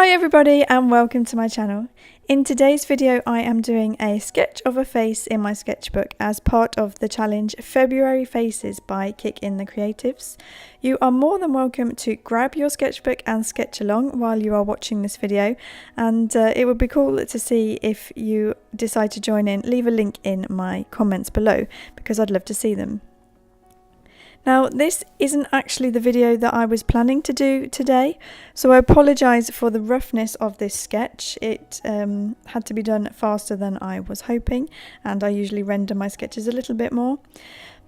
Hi everybody and welcome to my channel. In today's video I am doing a sketch of a face in my sketchbook as part of the challenge February Faces by Kick in the Creatives. You are more than welcome to grab your sketchbook and sketch along while you are watching this video, and it would be cool to see if you decide to join in. Leave a link in my comments below because I'd love to see them. Now, this isn't actually the video that I was planning to do today, so I apologise for the roughness of this sketch. It had to be done faster than I was hoping, and I usually render my sketches a little bit more.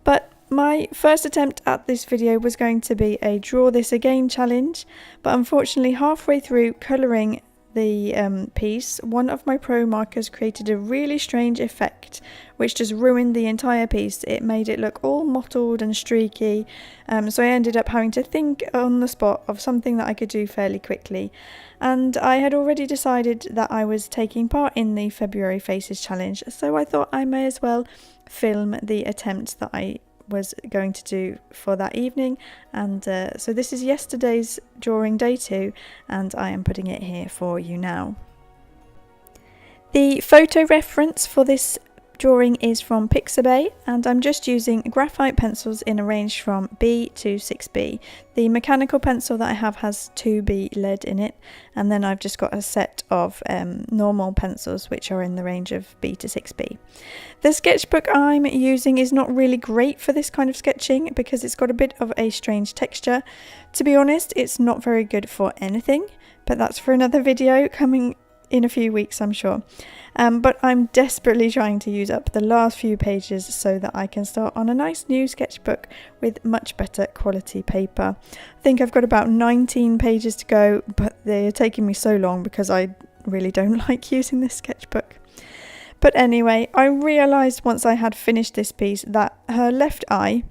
But my first attempt at this video was going to be a draw this again challenge, but unfortunately halfway through colouring the piece, one of my pro markers created a really strange effect which just ruined the entire piece. It made it look all mottled and streaky, so I ended up having to think on the spot of something that I could do fairly quickly, and I had already decided that I was taking part in the February Faces challenge, so I thought I may as well film the attempt that I was going to do for that evening. And so this is yesterday's drawing, day 2, and I am putting it here for you now. The photo reference for this drawing is from Pixabay, and I'm just using graphite pencils in a range from B to 6B. The mechanical pencil that I have has 2B lead in it, and then I've just got a set of normal pencils which are in the range of B to 6B. The sketchbook I'm using is not really great for this kind of sketching because it's got a bit of a strange texture. To be honest, it's not very good for anything, but that's for another video coming in a few weeks, I'm sure. But I'm desperately trying to use up the last few pages so that I can start on a nice new sketchbook with much better quality paper. I think I've got about 19 pages to go, but they're taking me so long because I really don't like using this sketchbook. But anyway, I realised once I had finished this piece that her left eye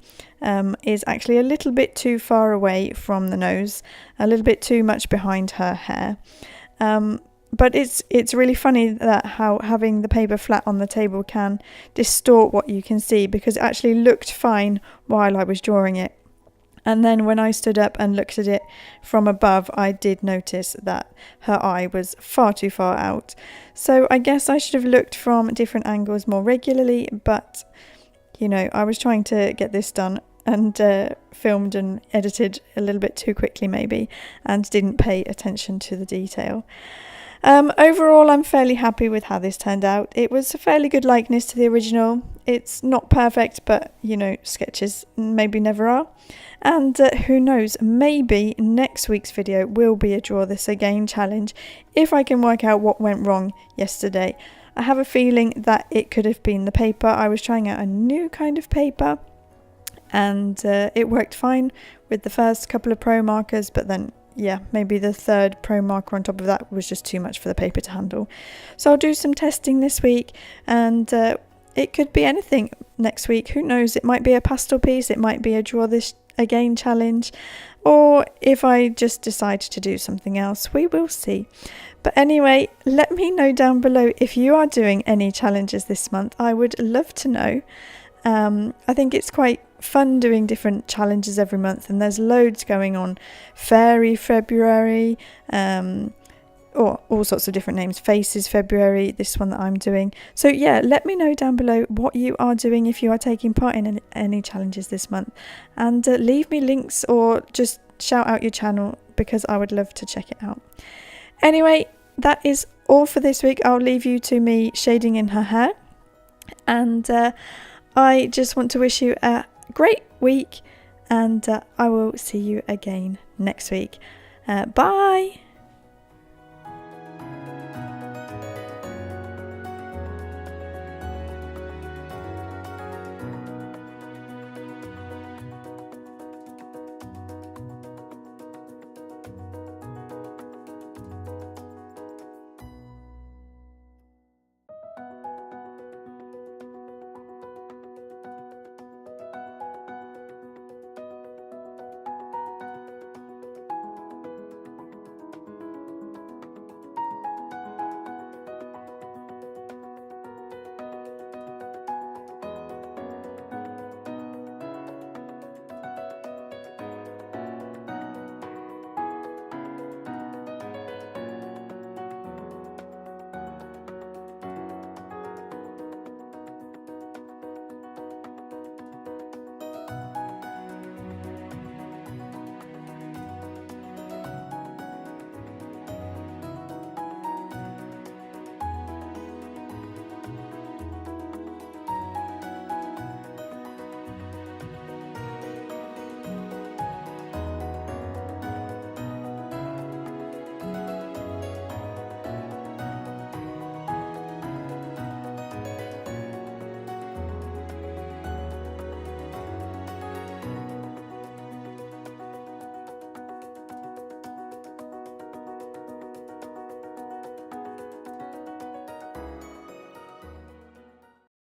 is actually a little bit too far away from the nose, a little bit too much behind her hair. But it's really funny that how having the paper flat on the table can distort what you can see, because it actually looked fine while I was drawing it. And then when I stood up and looked at it from above, I did notice that her eye was far too far out. So I guess I should have looked from different angles more regularly, but you know, I was trying to get this done and filmed and edited a little bit too quickly maybe, and didn't pay attention to the detail. Overall, I'm fairly happy with how this turned out. It was a fairly good likeness to the original. It's not perfect, but you know, sketches maybe never are. And who knows, maybe next week's video will be a draw this again challenge if I can work out what went wrong yesterday. I have a feeling that it could have been the paper. I was trying out a new kind of paper, and it worked fine with the first couple of pro markers, but then yeah, maybe the third pro marker on top of that was just too much for the paper to handle. So I'll do some testing this week, and it could be anything next week. Who knows? It might be a pastel piece, it might be a draw this again challenge, or if I just decide to do something else, we will see. But anyway, let me know down below if you are doing any challenges this month. I would love to know. I think it's quite fun doing different challenges every month, and there's loads going on. Fairy February, or all sorts of different names. Faces February, this one that I'm doing. So yeah, let me know down below what you are doing if you are taking part in any challenges this month, and leave me links or just shout out your channel because I would love to check it out. Anyway, that is all for this week. I'll leave you to me shading in her hair, and I just want to wish you a great week, and I will see you again next week. Bye!